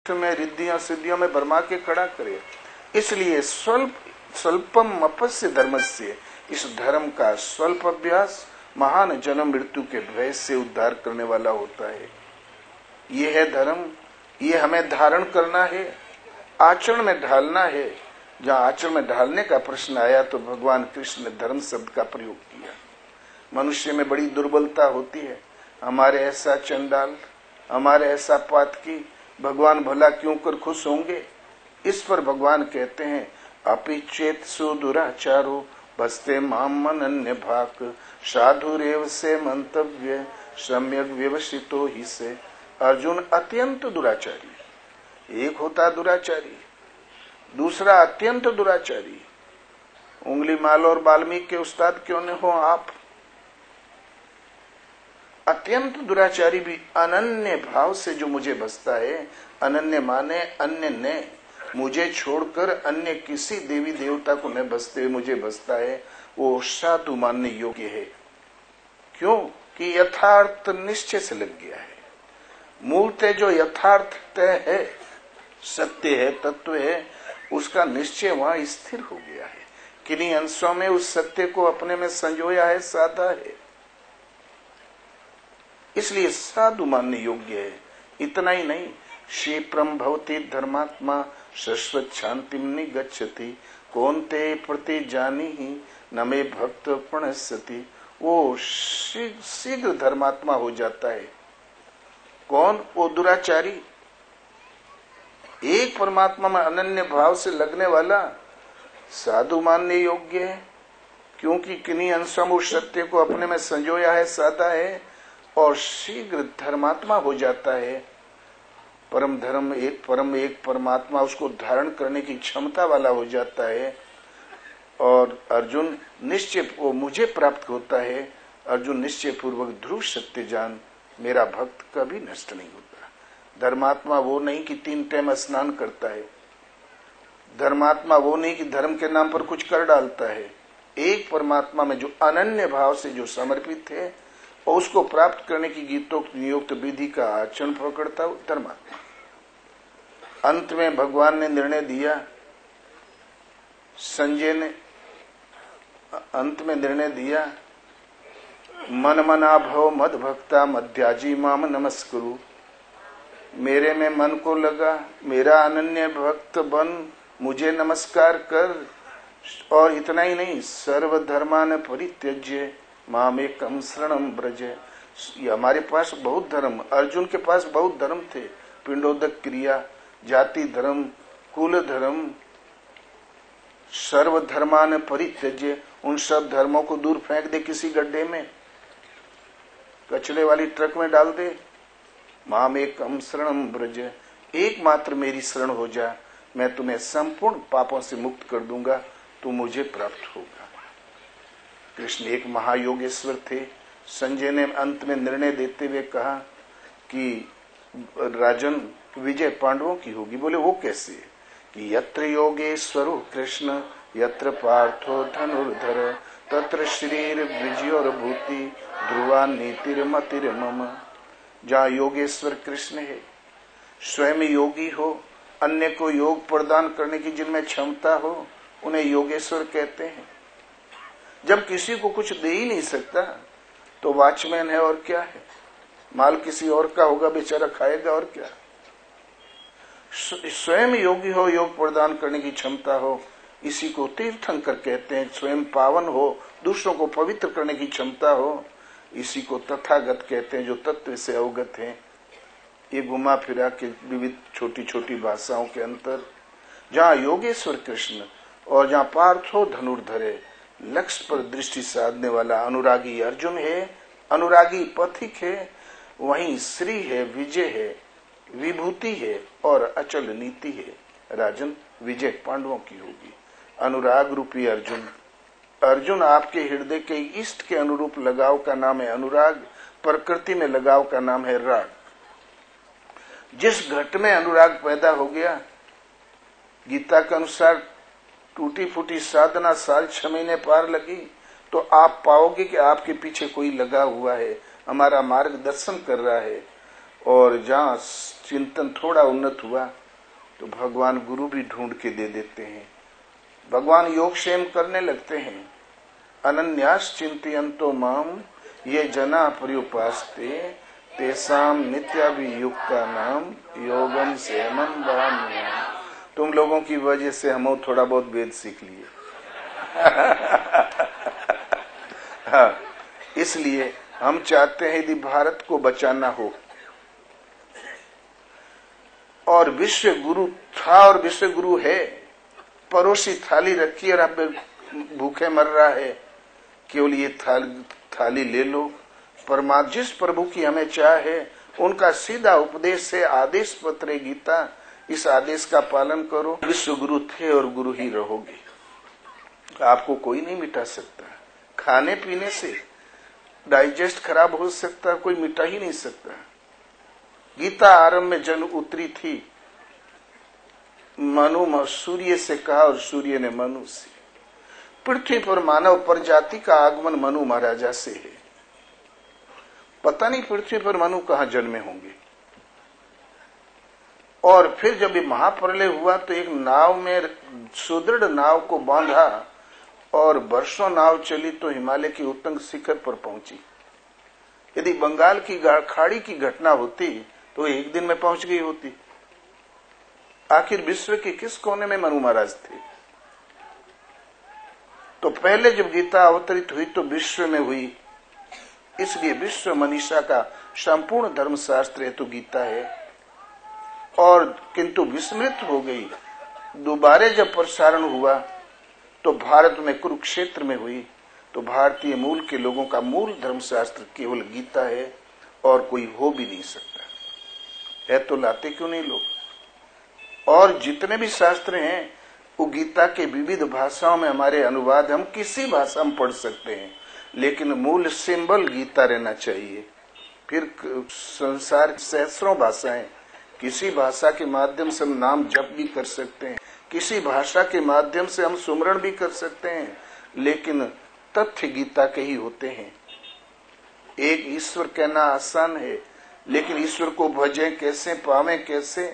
में रिद्धियों सिद्धियों में भरमा के खड़ा करे। इसलिए स्वल्पम अपस्य धर्मस्य, इस धर्म का स्वल्प अभ्यास महान जन्म मृत्यु के भय से उद्धार करने वाला होता है। ये है धर्म, ये हमें धारण करना है, आचरण में ढालना है। जहाँ आचरण में ढालने का प्रश्न आया तो भगवान कृष्ण ने धर्म शब्द का प्रयोग किया। मनुष्य में बड़ी दुर्बलता होती है, हमारे ऐसा चंडाल, हमारे ऐसा पातकी, भगवान भला क्यों कर खुश होंगे। इस पर भगवान कहते हैं अपि चेत सुदुराचारो भस्ते माम अनन्य भाक साधुरेव से मंतव्य सम्यक व्यवसितो ही से। अर्जुन अत्यंत दुराचारी, एक होता दुराचारी, दूसरा अत्यंत दुराचारी। उंगली माल और वाल्मीकि के उस्ताद क्यों न हो आप। अत्यंत दुराचारी भी अनन्य भाव से जो मुझे बसता है, अनन्य माने अन्य ने, मुझे छोड़कर अन्य किसी देवी देवता को न बसते हुए मुझे बसता है, वो साधु मानने योग्य है। क्यों कि यथार्थ निश्चय से लग गया है। मूलतः जो यथार्थ तय है, सत्य है, तत्व है, उसका निश्चय वहां स्थिर हो गया है। किन्हीं अंशों में उस सत्य को अपने में संजोया है, साधा है, इसलिए साधु मानने योग्य है। इतना ही नहीं, क्षिप्रम भवति धर्मात्मा शाश्वत शांतिम निगच्छति कौन्ते प्रति जानी ही न मे भक्त प्रणश्यति। वो शीघ्र धर्मात्मा हो जाता है। कौन? वो दुराचारी। एक परमात्मा में अनन्य भाव से लगने वाला साधु मानने योग्य है, क्योंकि किन्हीं अंशों में सत्य को अपने में संजोया है, साधा है, और शीघ्र धर्मात्मा हो जाता है। परम धर्म एक परमात्मा उसको धारण करने की क्षमता वाला हो जाता है। और अर्जुन निश्चय वो मुझे प्राप्त होता है। अर्जुन निश्चय पूर्वक ध्रुव सत्य जान, मेरा भक्त कभी नष्ट नहीं होता। धर्मात्मा वो नहीं कि 3 टाइम स्नान करता है। धर्मात्मा वो नहीं कि धर्म के नाम पर कुछ कर डालता है। एक परमात्मा में जो अनन्य भाव से जो समर्पित है और उसको प्राप्त करने की गीतोक्त नियुक्त विधि का आचरण पकड़ता हो, धर्मात्मा। अंत में भगवान ने निर्णय दिया, संजय ने अंत में निर्णय दिया, मन मना भव मद भक्ता मध्याजी माम नमस्कुरु। मेरे में मन को लगा, मेरा अनन्य भक्त बन, मुझे नमस्कार कर। और इतना ही नहीं, सर्वधर्मान परित्यज्य मामेकम शरणम ब्रज। हमारे पास बहुत धर्म, अर्जुन के पास बहुत धर्म थे, पिंडोदक क्रिया, जाति धर्म, कुल धर्म, सर्वधर्मान परित्यज्य। उन सब धर्मों को दूर फेंक दे, किसी गड्ढे में, कचरे वाली ट्रक में डाल दे। मामेकम शरणम ब्रज, एकमात्र मेरी शरण हो जा, मैं तुम्हें संपूर्ण पापों से मुक्त कर दूंगा, तू मुझे प्राप्त होगा। कृष्ण एक महायोगेश्वर थे। संजय ने अंत में निर्णय देते हुए कहा कि राजन, विजय पांडवों की होगी। बोले वो कैसे? कि यत्र योगेश्वरो कृष्ण यत्र पार्थो धनुर्धर तत्र शरीर विजयोर भूति ध्रुवा नीतिर्मतिर मम। जहाँ योगेश्वर कृष्ण है, स्वयं योगी हो, अन्य को योग प्रदान करने की जिनमें क्षमता हो, उन्हें योगेश्वर कहते हैं। जब किसी को कुछ दे ही नहीं सकता तो वॉचमैन है, और क्या है। माल किसी और का होगा, बेचारा खाएगा, और क्या। स्वयं योगी हो, योग प्रदान करने की क्षमता हो, इसी को तीर्थंकर कहते हैं। स्वयं पावन हो, दूसरों को पवित्र करने की क्षमता हो, इसी को तथागत कहते हैं, जो तत्व से अवगत हैं। ये घुमा फिरा के विविध छोटी छोटी भाषाओं के अंतर, जहाँ योगेश्वर कृष्ण और जहाँ पार्थो धनुर्धर है, लक्ष्य पर दृष्टि साधने वाला अनुरागी अर्जुन है, अनुरागी पथिक है, वहीं श्री है, विजय है, विभूति है और अचल नीति है। राजन, विजय पांडवों की होगी। अनुराग रूपी अर्जुन, अर्जुन आपके हृदय के इष्ट के अनुरूप लगाव का नाम है अनुराग, प्रकृति में लगाव का नाम है राग। जिस घट में अनुराग पैदा हो गया, गीता के अनुसार टूटी फूटी साधना 6 महीने पार लगी, तो आप पाओगे कि आपके पीछे कोई लगा हुआ है, हमारा मार्गदर्शन कर रहा है, और जहाँ चिंतन थोड़ा उन्नत हुआ तो भगवान गुरु भी ढूंढ के दे देते हैं। भगवान योगक्षेम करने लगते हैं। अनन्यास चिंतयन्तो माम ये जना पर्युपास्ते तेसाम नित्याभियुक्ता नाम योगम सेमम वहाम्यहम्। तुम लोगों की वजह से हम थोड़ा बहुत वेद सीख लिए। हाँ, इसलिए हम चाहते हैं यदि भारत को बचाना हो, और विश्व गुरु था और विश्व गुरु है, परोसी थाली रखी और अब भूखे मर रहा है, केवल ये थाली ले लो। परमात्मा जिस प्रभु की हमें चाह है उनका सीधा उपदेश से आदेश पत्र गीता, इस आदेश का पालन करो। विश्व गुरु थे और गुरु ही रहोगे। आपको कोई नहीं मिटा सकता। खाने पीने से डाइजेस्ट खराब हो सकता, कोई मिटा ही नहीं सकता। गीता आरंभ में जन उतरी थी, मनु सूर्य से कहा और सूर्य ने मनु से। पृथ्वी पर मानव प्रजाति का आगमन मनु महाराजा से है। पता नहीं पृथ्वी पर मनु कहां जन्मे होंगे। और फिर जब ये महाप्रलय हुआ तो एक नाव में सुदृढ़ नाव को बांधा और वर्षों नाव चली तो हिमालय की उत्तुंग शिखर पर पहुंची। यदि बंगाल की खाड़ी की घटना होती तो एक दिन में पहुंच गई होती। आखिर विश्व के किस कोने में मनु महाराज थे? तो पहले जब गीता अवतरित हुई तो विश्व में हुई, इसलिए विश्व मनीषा का संपूर्ण धर्मशास्त्र है तो गीता है। और किंतु विस्मृत हो गई। दोबारा जब प्रसारण हुआ तो भारत में कुरुक्षेत्र में हुई, तो भारतीय मूल के लोगों का मूल धर्मशास्त्र केवल गीता है और कोई हो भी नहीं सकता है। तो लाते क्यों नहीं लोग? और जितने भी शास्त्र हैं वो गीता के विविध भाषाओं में हमारे अनुवाद, हम किसी भाषा में पढ़ सकते हैं, लेकिन मूल सिंबल गीता रहना चाहिए। फिर संसार सहस्रों भाषाएं, किसी भाषा के माध्यम से हम नाम जप भी कर सकते हैं, किसी भाषा के माध्यम से हम सुमरण भी कर सकते हैं, लेकिन तथ्य गीता के ही होते हैं। एक ईश्वर कहना आसान है, लेकिन ईश्वर को भजें कैसे, पावें कैसे,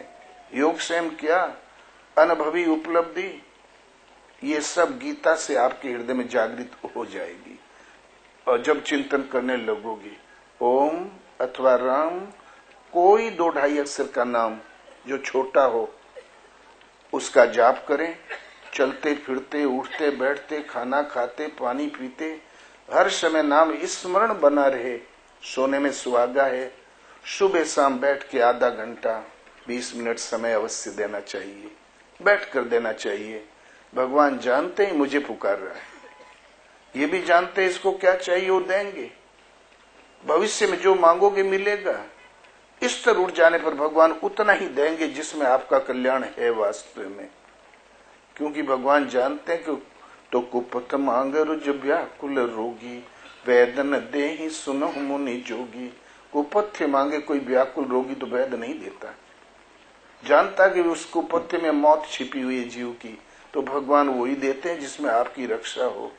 योगक्षेम क्या, अनुभवी उपलब्धि, ये सब गीता से आपके हृदय में जागृत हो जाएगी। और जब चिंतन करने लगोगे, ओम अथवा राम, कोई 2-2.5 अक्षर का नाम जो छोटा हो उसका जाप करें। चलते फिरते, उठते बैठते, खाना खाते, पानी पीते, हर समय नाम स्मरण बना रहे। सोने में सुहागा है, सुबह शाम बैठ के आधा घंटा 20 मिनट समय अवश्य देना चाहिए, बैठ कर देना चाहिए। भगवान जानते ही मुझे पुकार रहा है, ये भी जानते हैं इसको क्या चाहिए वो देंगे। भविष्य में जो मांगोगे मिलेगा। इस तरह उठ जाने पर भगवान उतना ही देंगे जिसमें आपका कल्याण है वास्तव में। क्योंकि भगवान जानते हैं कि तो कुपथ मांग रुज व्याकुल रोगी, वेदन देहि सुनहु मुनि जोगी। कुपथ्य मांगे कोई व्याकुल रोगी तो वेद नहीं देता। जानता कि उस कुपथ्य में मौत छिपी हुई है जीव की, तो भगवान वही देते हैं जिसमें आपकी रक्षा हो।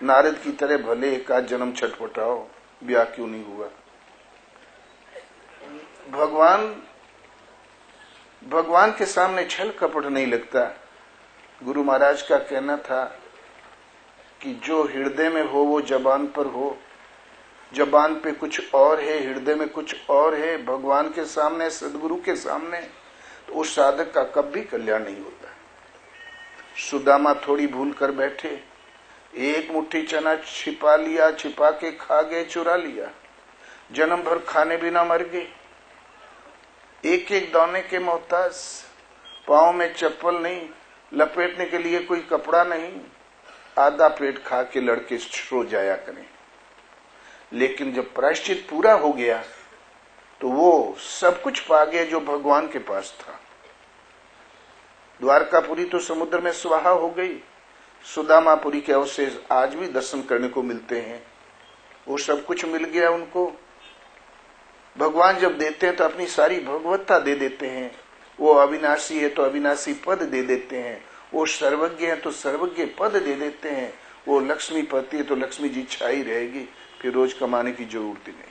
नारद की तरह भले एक आध जन्म छटपटाओ, ब्याह क्यों नहीं हुआ। भगवान के सामने छल कपट नहीं लगता। गुरु महाराज का कहना था कि जो हृदय में हो वो जबान पर हो। जबान पे कुछ और है, हृदय में कुछ और है। भगवान के सामने, सदगुरु के सामने, तो उस साधक का कभी कल्याण नहीं होता। सुदामा थोड़ी भूल कर बैठे, एक मुट्ठी चना छिपा लिया, छिपा के खा गए, चुरा लिया, जन्म भर खाने बिना मर गए। एक एक दाने के मोहताज, पाँव में चप्पल नहीं, लपेटने के लिए कोई कपड़ा नहीं, आधा पेट खा के लड़के सो जाया करें। लेकिन जब प्रायश्चित पूरा हो गया तो वो सब कुछ पा गए जो भगवान के पास था। द्वारकापुरी तो समुद्र में स्वाहा हो गई, सुदामापुरी के अवशेष आज भी दर्शन करने को मिलते हैं। वो सब कुछ मिल गया उनको। भगवान जब देते हैं तो अपनी सारी भगवत्ता दे देते हैं। वो अविनाशी है तो अविनाशी पद दे देते हैं, वो सर्वज्ञ है तो सर्वज्ञ पद दे देते हैं, वो लक्ष्मीपति है तो लक्ष्मी जी छाई रहेगी, फिर रोज कमाने की जरूरत नहीं।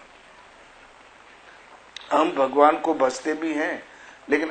हम भगवान को भजते भी हैं